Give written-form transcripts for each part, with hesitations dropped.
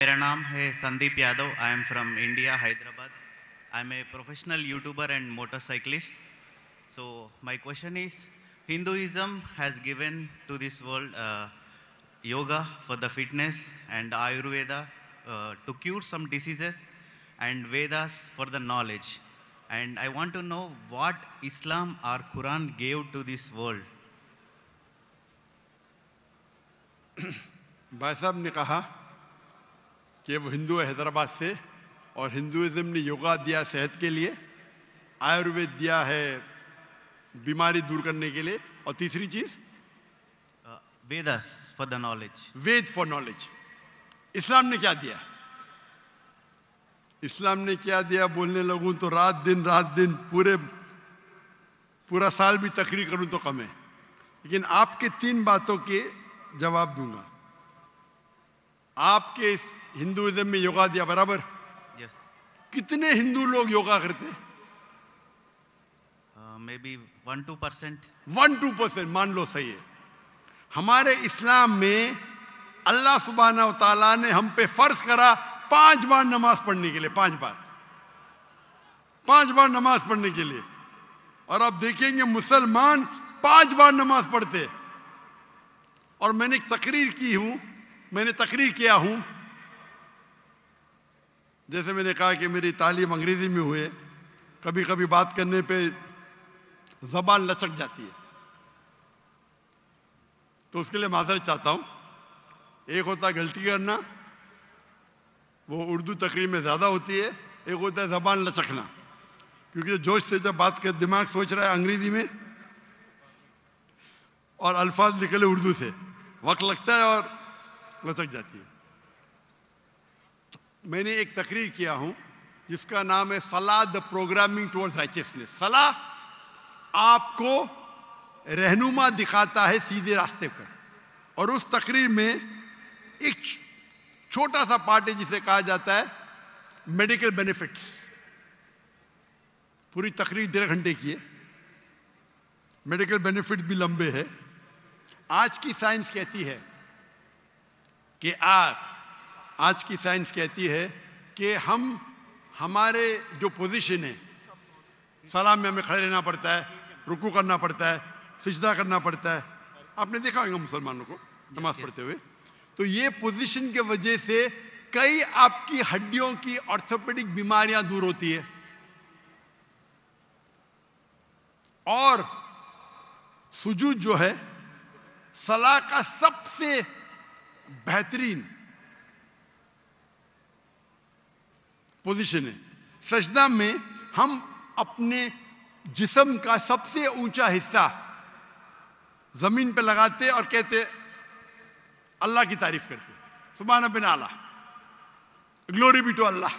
मेरा नाम है Sandeep Yadav. I am from India, Hyderabad. I am a professional YouTuber and motorcyclist. So my question is, Hinduism has given to this world yoga for the fitness and Ayurveda to cure some diseases and Vedas for the knowledge. And I want to know what Islam or Quran gave to this world. भाई साहब ने कहा कि वो हिंदू है हैदराबाद से और Hinduism ने योगा दिया सेहत के लिए, आयुर्वेद दिया है बीमारी दूर करने के लिए, और तीसरी चीज Vedas for the knowledge. Veda for knowledge. इस्लाम ने क्या दिया? इस्लाम ने क्या दिया बोलने लगूं तो रात दिन पूरा साल भी तकरीर करूं तो कम है. लेकिन आपके 3 बातों के जवाब दूंगा. आपके इस हिंदुइज्म में योगा दिया बराबर. Yes. कितने हिंदू लोग योगा करते हैं? Maybe 1-2%. 1-2% मान लो सही है. हमारे इस्लाम में अल्लाह सुब्हानहू व तआला ने हम पे फर्ज करा 5 बार नमाज पढ़ने के लिए. 5 बार नमाज पढ़ने के लिए. और आप देखेंगे मुसलमान 5 बार नमाज पढ़ते हैं. और मैंने तकरीर किया हूं, जैसे मैंने कहा कि मेरी तालीम अंग्रेजी में हुई है, कभी कभी बात करने पे जबान लचक जाती है, तो उसके लिए माजरत चाहता हूं. एक होता है गलती करना, वो उर्दू तकरीर में ज्यादा होती है. एक होता है जबान लचकना, क्योंकि जोश से जब बात कर दिमाग सोच रहा है अंग्रेजी में और अल्फाज निकले उर्दू से, वक्त लगता है और लचक जाती है. तो मैंने एक तकरीर किया हूं जिसका नाम है सलाह द प्रोग्रामिंग टुवर्ड्स राइचियसनेस. सलाह आपको रहनुमा दिखाता है सीधे रास्ते पर. और उस तकरीर में एक छोटा सा पार्ट है जिसे कहा जाता है मेडिकल बेनिफिट्स. पूरी तकरीर 1.5 घंटे की है. मेडिकल बेनिफिट्स भी लंबे हैं. आज की साइंस कहती है कि हमारे जो पोजीशन है, सलाम में हमें खड़े रहना पड़ता है, रुकू करना पड़ता है, सिजदा करना पड़ता है. आपने देखा होगा मुसलमानों को नमाज पढ़ते हुए. तो ये पोजीशन के वजह से कई आपकी हड्डियों की ऑर्थोपेडिक बीमारियां दूर होती है. और सुजूद जो है सलाह का सबसे बेहतरीन पोजीशन है. सजदा में हम अपने जिस्म का सबसे ऊंचा हिस्सा जमीन पे लगाते और कहते अल्लाह की तारीफ करते, सुभान बिन आला, ग्लोरी बी टू अल्लाह.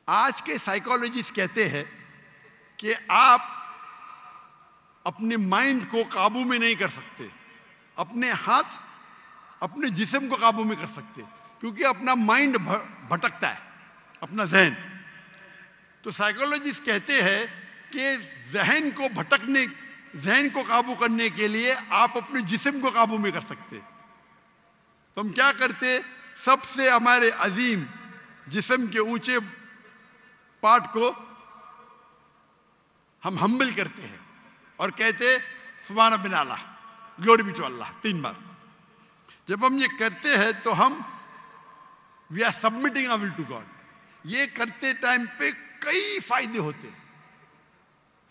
आज के साइकोलॉजिस्ट कहते हैं कि आप अपने माइंड को काबू में नहीं कर सकते, अपने हाथ अपने जिस्म को काबू में कर सकते, क्योंकि अपना माइंड भटकता है, अपना जहन. तो साइकोलॉजिस्ट कहते हैं कि जहन को काबू करने के लिए आप अपने जिस्म को काबू में कर सकते. तो हम क्या करते, सबसे हमारे अजीम जिस्म के ऊंचे पार्ट को हम हम्बल करते हैं और कहते सुभान बिन आला, ग्लोरी बी टू अल्लाह 3 बार. जब हम ये करते हैं तो हम we are submitting our will to God. ये करते टाइम पे कई फायदे होते.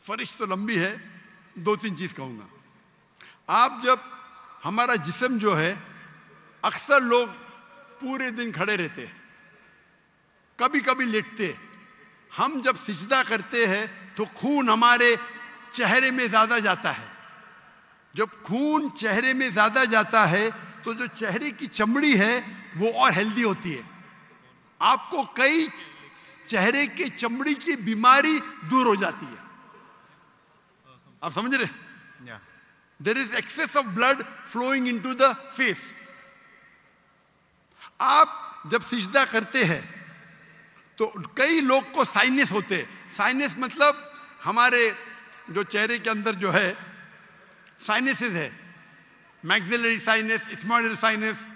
फरिश तो लंबी है, 2-3 चीज कहूंगा. आप जब हमारा जिस्म जो है, अक्सर लोग पूरे दिन खड़े रहते, कभी कभी लेटते. हम जब सिजदा करते हैं तो खून हमारे चेहरे में ज्यादा जाता है. जब खून चेहरे में ज्यादा जाता है तो जो चेहरे की चमड़ी है वो और हेल्दी होती है. आपको कई चेहरे के चमड़ी की बीमारी दूर हो जाती है. आप समझ रहे? There is excess of blood flowing into the face. आप जब सिजदा करते हैं तो कई लोग को साइनस होते हैं. साइनस मतलब हमारे जो चेहरे के अंदर जो है साइनसेस है, मैक्सिलरी साइनस, स्मॉइडल साइनस,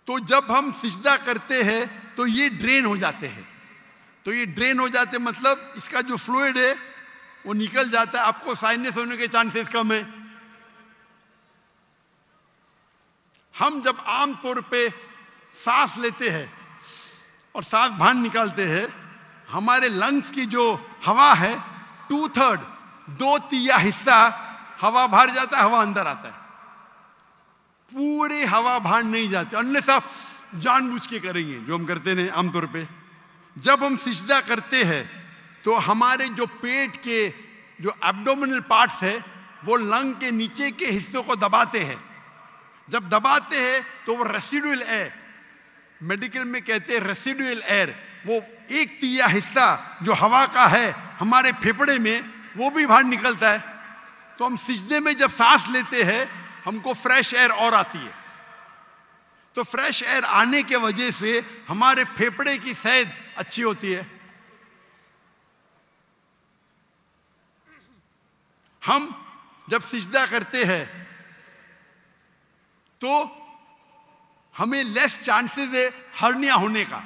तो जब हम सिजदा करते हैं तो ये ड्रेन हो जाते हैं। तो ये ड्रेन हो जाते मतलब इसका जो फ्लूइड है वो निकल जाता है, आपको साइनस होने के चांसेस कम है। हम जब आमतौर पे सांस लेते हैं और सांस बाहर निकालते हैं, हमारे लंग्स की जो हवा है 2/3 2/3 हिस्सा हवा बाहर जाता है, हवा अंदर आता है। पूरी हवा बाहर नहीं जाती, अन्यथा जानबूझ के करेंगे जो हम करते हैं आमतौर पे। जब हम सिजदा करते हैं तो हमारे जो पेट के जो एब्डोमिनल पार्ट्स है वो लंग के नीचे के हिस्सों को दबाते हैं। जब दबाते हैं तो वो रेसिडुअल एयर, मेडिकल में कहते हैं रेसिडुअल एयर, वो 1/3 हिस्सा जो हवा का है हमारे फेफड़े में वो भी बाहर निकलता है। तो हम सिजदे में जब सांस लेते हैं हमको फ्रेश एयर और आती है। तो फ्रेश एयर आने के वजह से हमारे फेफड़े की सेहत अच्छी होती है। हम जब सिजदा करते हैं तो हमें लेस चांसेस है हर्निया होने का।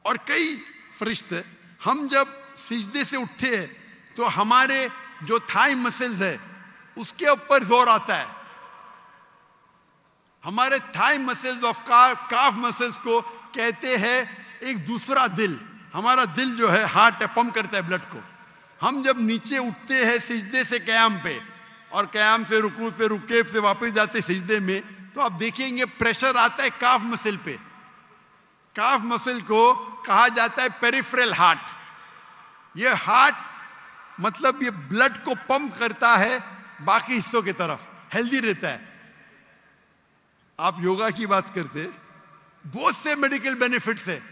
और कई फरिश्ते, हम जब सिजदे से उठते हैं तो हमारे जो थाई मसल्स है उसके ऊपर जोर आता है। हमारे thigh muscles of calf muscles को कहते हैं एक दूसरा दिल। हमारा दिल जो है हार्ट है, पंप करता है ब्लड को। हम जब नीचे उठते हैं सिजदे से कयाम पे और कयाम से रुकू पे रुके से वापस जाते सिजदे में, तो आप देखेंगे प्रेशर आता है काफ मसल पे। काफ मसल को कहा जाता है पेरिफेरल हार्ट। ये हार्ट मतलब ये ब्लड को पंप करता है बाकी हिस्सों की तरफ, हेल्दी रहता है। आप योगा की बात करते, बहुत से मेडिकल बेनिफिट्स है,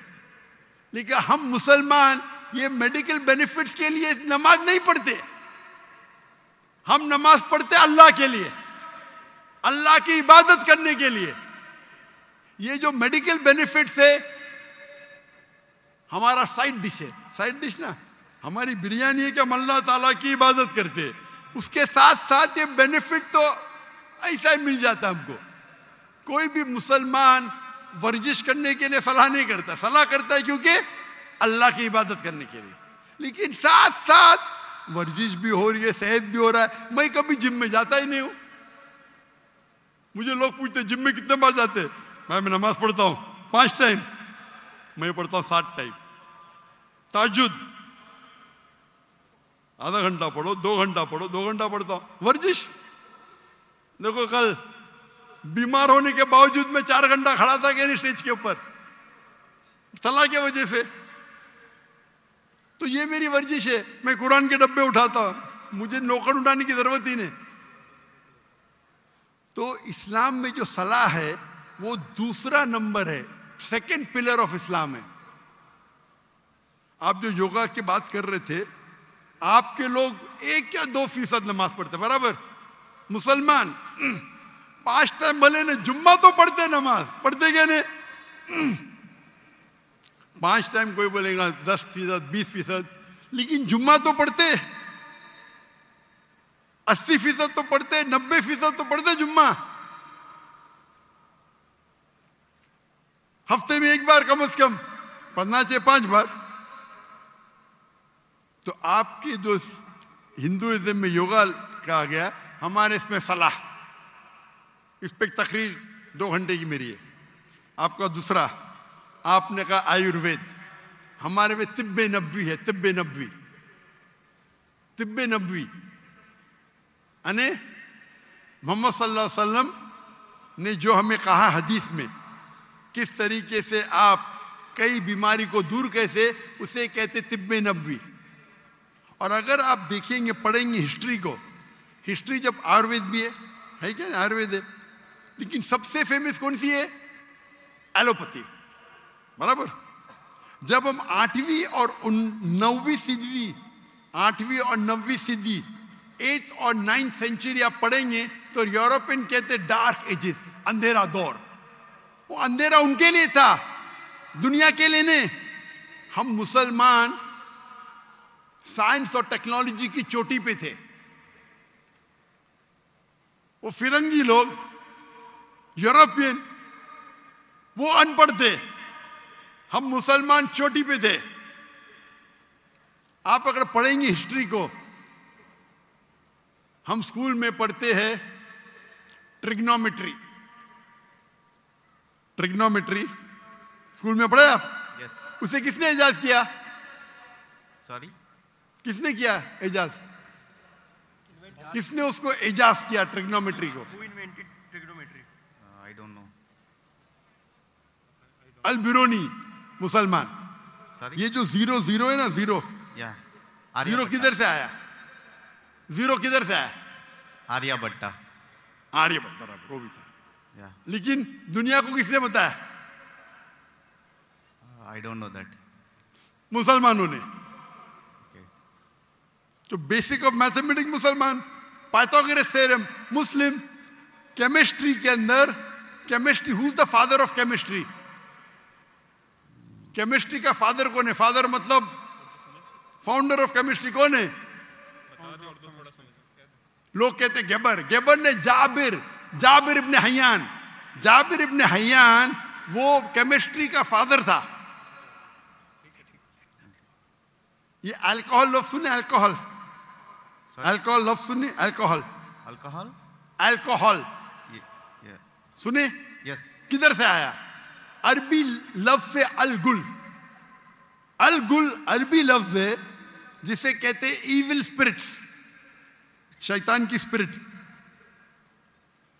लेकिन हम मुसलमान ये मेडिकल बेनिफिट्स के लिए नमाज नहीं पढ़ते। हम नमाज पढ़ते अल्लाह के लिए, अल्लाह की इबादत करने के लिए। ये जो मेडिकल बेनिफिट्स है हमारा साइड डिश है। साइड डिश ना हमारी बिरयानी है कि हम अल्लाह ताला की इबादत करते हैं, उसके साथ साथ ये बेनिफिट तो ऐसा ही मिल जाता हमको। कोई भी मुसलमान वर्जिश करने के लिए सलाह नहीं करता, सलाह करता है क्योंकि अल्लाह की इबादत करने के लिए। लेकिन साथ साथ वर्जिश भी हो रही है, सेहत भी हो रहा है। मैं कभी जिम में जाता ही नहीं हूं। मुझे लोग पूछते जिम में कितने बार जाते? मैं नमाज पढ़ता हूं 5 टाइम, मैं पढ़ता हूं 7 टाइम। ताजुद आधा घंटा पढ़ो, 2 घंटा पढ़ो, 2 घंटा पढ़ता हूं। वर्जिश देखो, कल बीमार होने के बावजूद मैं 4 घंटा खड़ा था कि नहीं स्टेज के ऊपर, सलाह की वजह से। तो ये मेरी वर्जिश है। मैं कुरान के डब्बे उठाता हूं, मुझे नौकर उठाने की जरूरत ही नहीं। तो इस्लाम में जो सलाह है वो दूसरा नंबर है, सेकंड पिलर ऑफ इस्लाम है। आप जो योगा की बात कर रहे थे, आपके लोग 1 या 2% नमाज पढ़ते, बराबर। मुसलमान 5 टाइम भले ने, जुम्मा तो पढ़ते, नमाज पढ़ते क्या नहीं? 5 टाइम कोई बोलेगा 10%, 20%, लेकिन जुम्मा तो पढ़ते। 80% तो पढ़ते, 90% तो पढ़ते जुम्मा। हफ्ते में 1 बार कम से कम पढ़ना चाहिए, 5 बार। तो आपके जो हिंदुइज्म में योगा कहा गया, हमारे इसमें सलाह, इस पे तकरीर 2 घंटे की मेरी है। आपका दूसरा, आपने कहा आयुर्वेद, हमारे में तिब्बे नबवी है। तिब्बे नबवी, तिब्बे नबवी यानी मोहम्मद सल्लल्लाहु अलैहि वसल्लम ने जो हमें कहा हदीस में, किस तरीके से आप कई बीमारी को दूर कैसे, उसे कहते तिब्बे नबवी। और अगर आप देखेंगे, पढ़ेंगे हिस्ट्री को, हिस्ट्री जब आयुर्वेद भी है क्या? आयुर्वेद है, लेकिन सबसे फेमस कौन सी है? एलोपैथी, बराबर। जब हम 8वीं और 9वीं सदी, 8वीं और 9वीं सदी, 8th और 9th सेंचुरी आप पढ़ेंगे तो यूरोपियन कहते डार्क एजेस, अंधेरा दौर। वो अंधेरा उनके लिए था, दुनिया के लिए नहीं। हम मुसलमान साइंस और टेक्नोलॉजी की चोटी पे थे। वो फिरंगी लोग यूरोपियन, वो अनपढ़ थे, हम मुसलमान चोटी पे थे। आप अगर पढ़ेंगे हिस्ट्री को, हम स्कूल में पढ़ते हैं ट्रिग्नोमेट्री। ट्रिग्नोमेट्री स्कूल में पढ़े आप? Yes. उसे किसने इजाज किया? Sorry? किसने किया इजाज? किसने उसको इजाज किया ट्रिग्नोमेट्री को? Who invented trigonometry? I don't know. अल बिरूनी, मुसलमान। Sorry? ये जो 0 0 है ना, 0 Yeah. जीरो किधर से आया? जीरो किधर से आया? आर्यभट्टा। आर्यभट्ट, बराबर, वो भी था। Yeah. लेकिन दुनिया को किसने बताया? I don't know that. मुसलमानों ने। Okay. तो बेसिक ऑफ मैथमेटिक्स मुसलमान, पाइथागोरस थ्योरम मुस्लिम, केमिस्ट्री के अंदर chemistry, who is the father of chemistry? Chemistry का फादर कौन है? फादर मतलब फाउंडर ऑफ केमिस्ट्री कौन है? लोग कहते गेबर। गेबर ने जाबिर इब्ने हय्यान, जाबिर इब्ने हय्यान वो केमिस्ट्री का फादर था। ये अल्कोहल लफ्ज सुने? अल्कोहल, अल्कोहल लफ्ज सुने? Alcohol, Alcohol? Alcohol Yeah. सुने? Yes. किधर से आया? अरबी लफ्ज से अलगुल। अलगुल अरबी लफ्ज है जिसे कहते हैं इविल स्पिरिट्स, शैतान की स्पिरिट।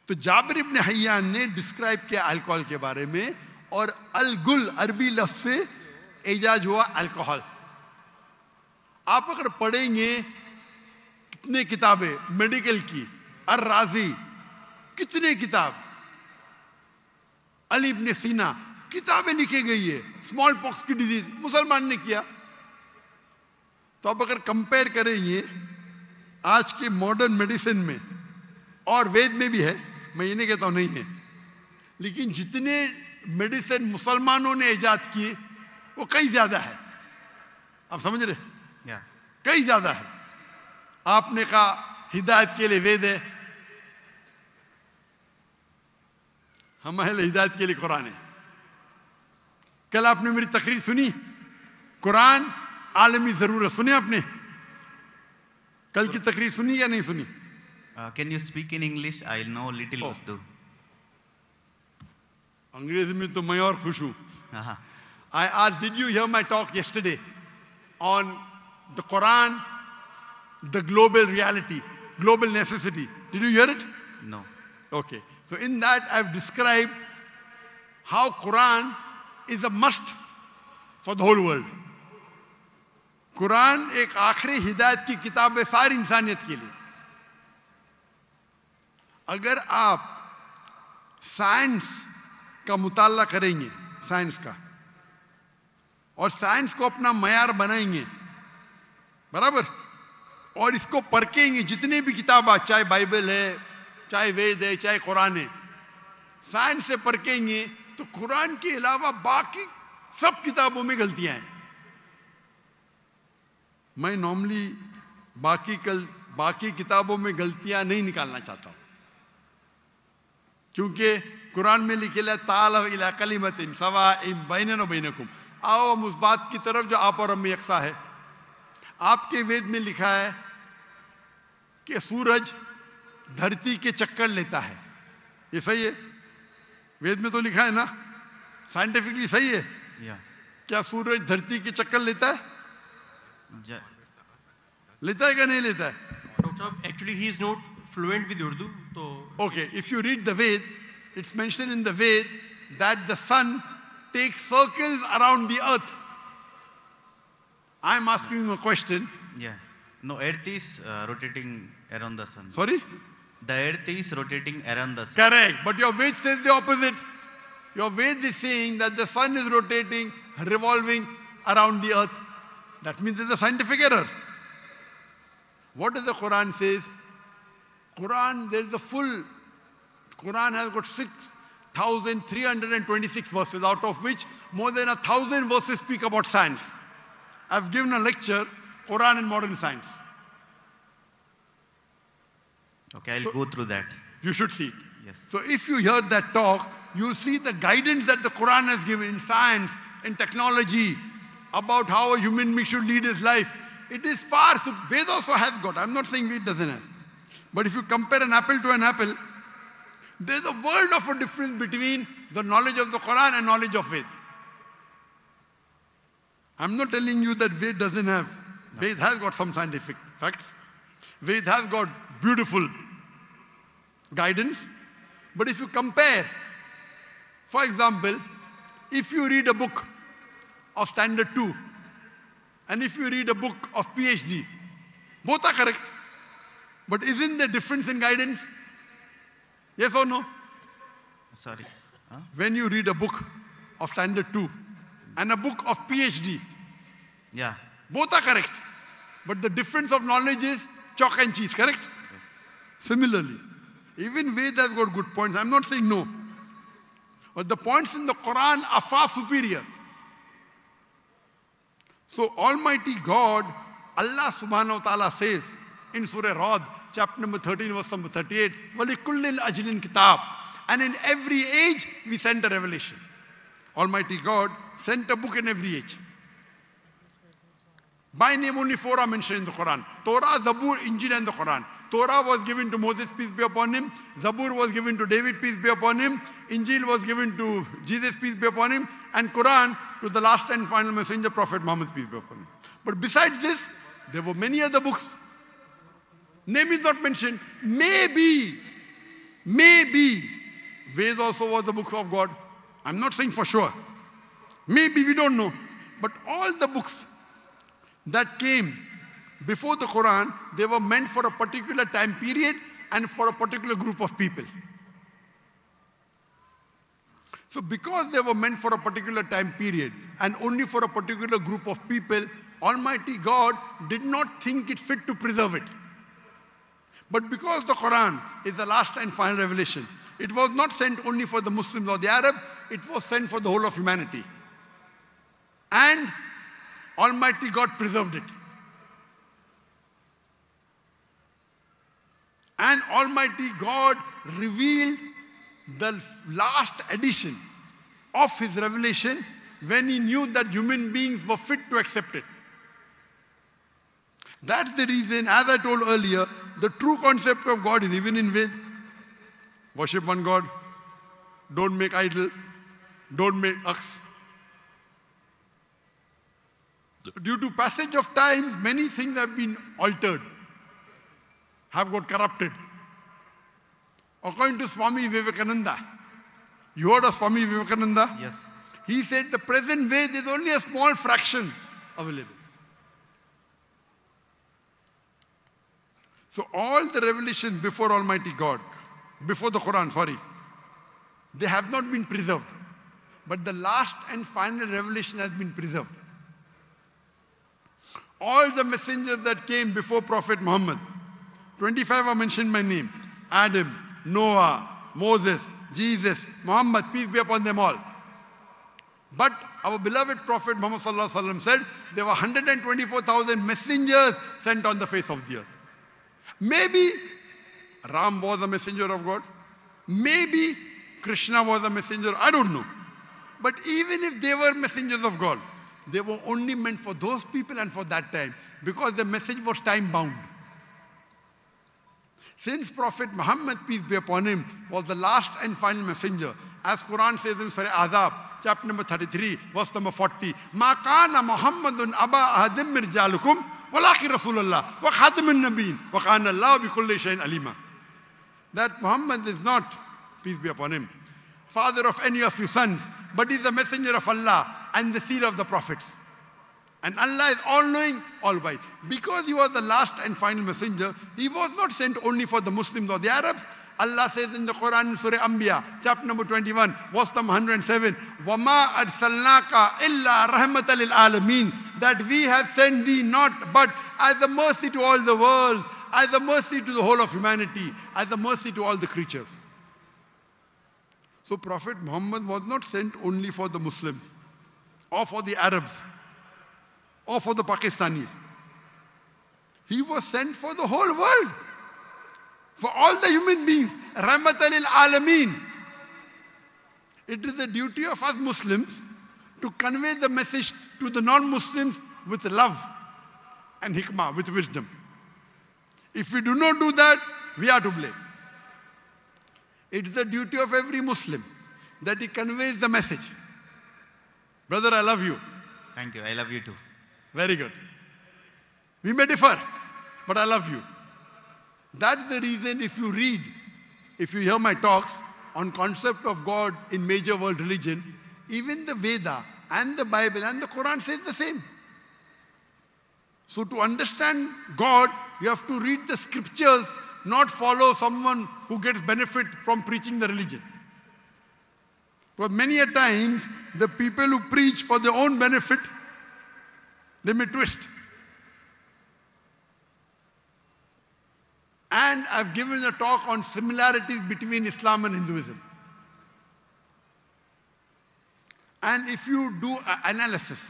तो जाबिर इब्ने हय्यान ने डिस्क्राइब किया अल्कोहल के बारे में, और अलगुल अरबी लफ्ज से इजाज हुआ अल्कोहल। आप अगर पढ़ेंगे कितने किताबें मेडिकल की, अर राजी, कितने किताब, अली इब्ने सीना, किताबें लिखी गई है। स्मॉल पॉक्स की डिजीज मुसलमान ने किया। तो आप अगर कंपेयर करेंगे आज के मॉडर्न मेडिसिन में, और वेद में भी है, मैं ये नहीं कहता हूं नहीं है, लेकिन जितने मेडिसिन मुसलमानों ने इजाद किए वो कई ज्यादा है। आप समझ रहे? Yeah. कई ज्यादा है। आपने कहा हिदायत के लिए वेद है, हमारे हिदायत के लिए कुरान है। कल आपने मेरी तकरीर सुनी, कुरान आलमी जरूरत, सुनी आपने? कल की तकरीर सुनी या नहीं सुनी? Can you speak in English? I know little Oh. Urdu. अंग्रेजी में तो मैं और खुश हूं। Uh-huh. I asked, did you hear my talk yesterday on the Quran, the global reality, global necessity? Did you hear it? No. Okay. So in that I've described how Quran is a must for the whole world. Quran एक आखिरी हिदायत की किताब है सारी इंसानियत के लिए। अगर आप साइंस का मुताला करेंगे, साइंस का, और साइंस को अपना मयार बनाएंगे, बराबर, और इसको परखेंगे, जितने भी किताब, चाहे बाइबल है, चाहे वेद है, चाहे कुरान है, साइंस से परखेंगे तो कुरान के अलावा बाकी सब किताबों में गलतियां हैं। मैं नॉर्मली बाकी किताबों में गलतियां नहीं निकालना चाहता हूं, क्योंकि कुरान में लिखे ताल इला कलिमतिन सवाइम बैनना व बैनकुम, आओ हम उस बात की तरफ जो आप और हम में यकसा है। आपके वेद में लिखा है कि सूरज धरती के चक्कर लेता है, ये सही है? वेद में तो लिखा है ना, साइंटिफिकली सही है? Yeah. क्या सूरज धरती के चक्कर लेता है? Ja- लेता है क्या नहीं लेता है? Dr. Saab, actually he is not fluent with Urdu, so Okay, if you read the Ved, it's mentioned in the Ved that the sun takes circles around the earth. I'm asking you a question. Yeah. No, Earth is rotating around the sun. Sorry? The Earth is rotating around the sun. Correct. But your Ved says the opposite. Your Ved is saying that the sun is rotating, revolving around the earth. That means there's a scientific error. What does the Quran says? Quran, there's the full, Quran has got 6,326 verses, out of which more than 1,000 verses speak about science. I've given a lecture, Quran and modern science. Okay, I'll So- go through that. You should see it. Yes. So if you hear that talk, you see the guidance that the Quran has given in science, in technology, about how a human being should lead his life. It is far, so Ved also has got. I'm not saying Ved doesn't have. But if you compare an apple to an apple, there's a world of a difference between the knowledge of the Quran and knowledge of Ved. I'm not telling you that Ved doesn't have. No. Ved has got some scientific facts. Ved has got beautiful guidance. But if you compare, for example, if you read a book of Standard 2 and if you read a book of PhD, both are correct. But isn't there difference in guidance? Yes or no? Sorry. Huh? When you read a book of Standard 2 and a book of PhD, yeah, both are correct. But the difference of knowledge is chalk and cheese, correct? Yes. Similarly, even Ved has got good points. I'm not saying no. But the points in the Quran are far superior. So Almighty God, Allah subhanahu wa ta'ala says in Surah Ra'd, chapter number 13, verse number 38, وَلِكُلِّ الْأَجْلٍ kitab. And in every age, we sent a revelation. Almighty God sent a book in every age. By name only 4 are mentioned in the Quran. Torah, Zabur, Injil and the Quran. Torah was given to Moses, peace be upon him. Zabur was given to David, peace be upon him. Injil was given to Jesus, peace be upon him. And Quran to the last and final messenger, Prophet Muhammad, peace be upon him. But besides this, there were many other books. Name is not mentioned. Maybe, Ved also was the book of God. I'm not saying for sure. Maybe, we don't know. But all the books that came before the Quran, they were meant for a particular time period and for a particular group of people. So because they were meant for a particular time period and only for a particular group of people, Almighty God did not think it fit to preserve it. But because the Quran is the last and final revelation, it was not sent only for the Muslims or the Arabs, it was sent for the whole of humanity. And Almighty God preserved it. And Almighty God revealed the last edition of His revelation when He knew that human beings were fit to accept it. That's the reason, as I told earlier, the true concept of God is even in Ved. Worship one God. Don't make idol. Don't make ox. Due to passage of time, many things have been altered, have got corrupted. According to Swami Vivekananda, you heard of Swami Vivekananda? Yes. He said the present way there is only a small fraction available. So all the revelations before Almighty God, before the Quran, they have not been preserved. But the last and final revelation has been preserved. All the messengers that came before Prophet Muhammad, 25 are mentioned by name. Adam, Noah, Moses, Jesus, Muhammad, peace be upon them all. But our beloved Prophet Muhammad sallallahu alaihi wasallam said there were 124,000 messengers sent on the face of the earth. Maybe Ram was a messenger of God. Maybe Krishna was a messenger. I don't know. But even if they were messengers of God, they were only meant for those people and for that time, because the message was time bound. Since Prophet Muhammad, peace be upon him, was the last and final messenger, as Quran says in Surah Azab, chapter number 33, verse number 40, مَا كَانَ مُحَمَّدٌ أَبَا أَحَدٍ مِّن رِجَالِكُمْ وَلَٰكِنَّ رَسُولَ اللَّهِ وَخَاتَمَ النَّبِيِّينَ وَكَانَ اللَّهُ بِكُلِّ شَيْءٍ عَلِيمًا. That Muhammad is not, peace be upon him, father of any of his sons, but is the messenger of Allah and the seal of the prophets. And Allah is all-knowing, all-wise. Because he was the last and final messenger, he was not sent only for the Muslims or the Arabs. Allah says in the Quran in Surah Anbiya, chapter number 21, verse number 107, وَمَا أَرْسَلْنَاكَ إِلَّا رَحْمَةً لِلْعَالَمِينَ. That we have sent thee not but as a mercy to all the worlds, as a mercy to the whole of humanity, as a mercy to all the creatures. So Prophet Muhammad was not sent only for the Muslims, or for the Arabs, or for the Pakistanis. He was sent for the whole world. for all the human beings, Rahmatan lil Alameen. It is the duty of us Muslims to convey the message to the non-Muslims with love and hikmah, with wisdom. If we do not do that, we are to blame. It is the duty of every Muslim that he conveys the message. Brother, I love you. Thank you. I love you too. Very good. We may differ, but I love you. That's the reason if you hear my talks on concept of God in major world religion, even the Veda and the Bible and the Quran says the same. So to understand God, you have to read the scriptures, not follow someone who gets benefit from preaching the religion. Because many a times, the people who preach for their own benefit, they may twist. And I've given a talk on similarities between Islam and Hinduism. And if you do an analysis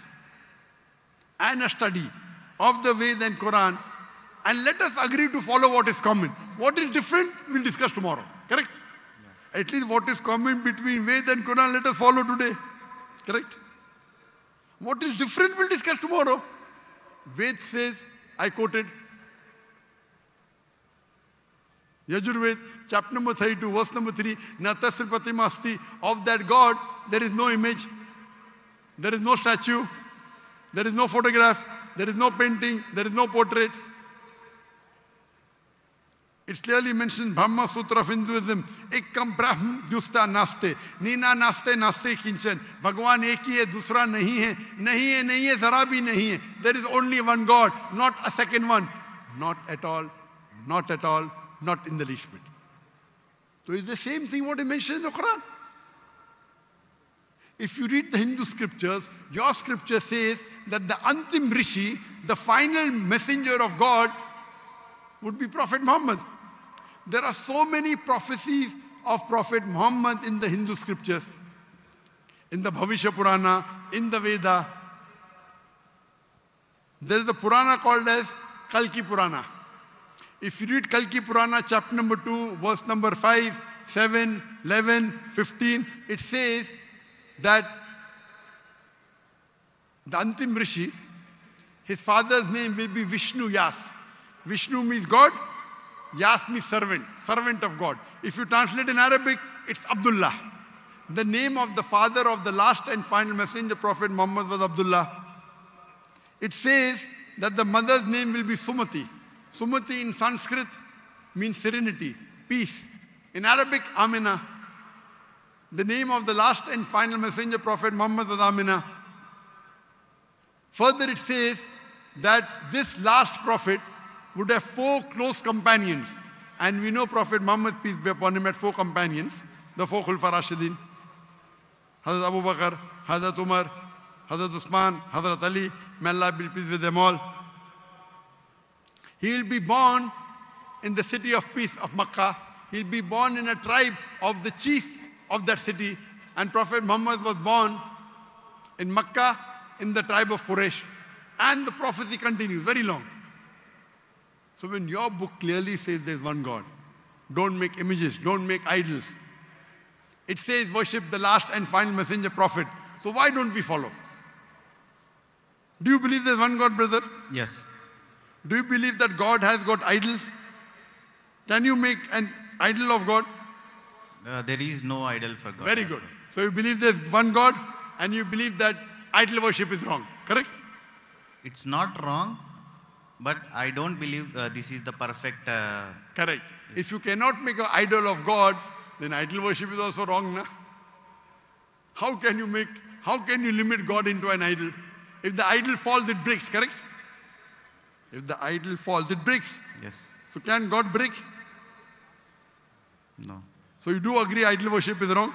and a study of the Veda and Quran, and let us agree to follow what is common. What is different, we'll discuss tomorrow. Correct? Yeah. At least what is common between Veda and Quran, let us follow today. Correct? What is different, we'll discuss tomorrow. Ved says, I quoted, Yajurved, chapter number 32, verse number 3, Natasri Pratima Asti, of that God, there is no image, there is no statue, there is no photograph, there is no painting, there is no portrait. It's clearly mentioned, Brahma Sutra of Hinduism, Ekkam Brahm Dusta Naste, Nina Naste Naste Kinchan, Bhagwan ek hi hai, dusra nahi hai, nahi hai, zara bhi nahi hai. There is only one God, not a second one. Not at all, not at all, not in the least bit. So it's the same thing what he mentioned in the Quran. If you read the Hindu scriptures, your scripture says that the Antim Rishi, the final messenger of God, would be Prophet Muhammad. There are so many prophecies of Prophet Muhammad in the Hindu scriptures, in the Bhavishya Purana, in the Veda. There is a Purana called as Kalki Purana. If you read Kalki Purana, chapter number 2, verse number 5, 7, 11, 15, it says that the Antim Rishi, his father's name will be Vishnu Yas. Vishnu means God, Yas means servant, servant of God. If you translate in Arabic, it's Abdullah. The name of the father of the last and final messenger, Prophet Muhammad, was Abdullah. It says that the mother's name will be Sumati. Sumati in Sanskrit means serenity, peace. In Arabic, Amina. The name of the last and final messenger, Prophet Muhammad, was Amina. Further it says that this last prophet would have 4 close companions. And we know Prophet Muhammad, peace be upon him, had 4 companions. The 4 Khulfa Rashidin. Hazrat Abu Bakr, Hazrat Umar, Hazrat Usman, Hazrat Ali. May Allah be pleased with them all. He will be born in the city of peace of Makkah. He will be born in a tribe of the chief of that city. And Prophet Muhammad was born in Makkah in the tribe of Quraysh. And the prophecy continues, very long. So when your book clearly says there's one God, don't make images, don't make idols. It says worship the last and final messenger prophet. So why don't we follow? Do you believe there's one God, brother? Yes. Do you believe that God has got idols? Can you make an idol of God? There is no idol for God. Very good. So you believe there's one God and you believe that idol worship is wrong, correct? It's not wrong, but I don't believe this is the perfect... Correct. If you cannot make an idol of God, then idol worship is also wrong, na? How can you limit God into an idol? If the idol falls, it breaks, correct? If the idol falls, it breaks. Yes. So can God break? No. So you do agree idol worship is wrong?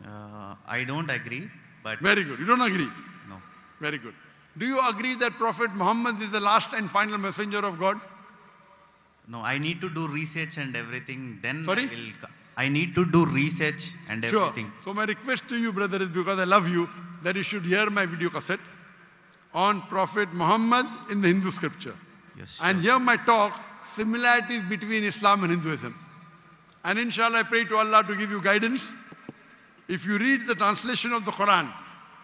I don't agree, but... Very good. You don't agree? No. Very good. Do you agree that Prophet Muhammad is the last and final messenger of God? No, I need to do research and everything, then Sorry? I need to do research and everything. So my request to you, brother, is because I love you, that you should hear my video cassette on Prophet Muhammad in the Hindu scripture. Yes. And hear my talk similarities between Islam and Hinduism. And inshallah, I pray to Allah to give you guidance. If you read the translation of the Quran,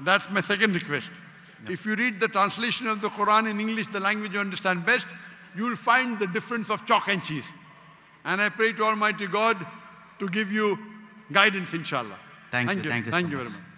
that's my second request. If you read the translation of the Quran in English, the language you understand best, you will find the difference of chalk and cheese. And I pray to Almighty God to give you guidance, inshallah. Thank you. Thank you so very much. much.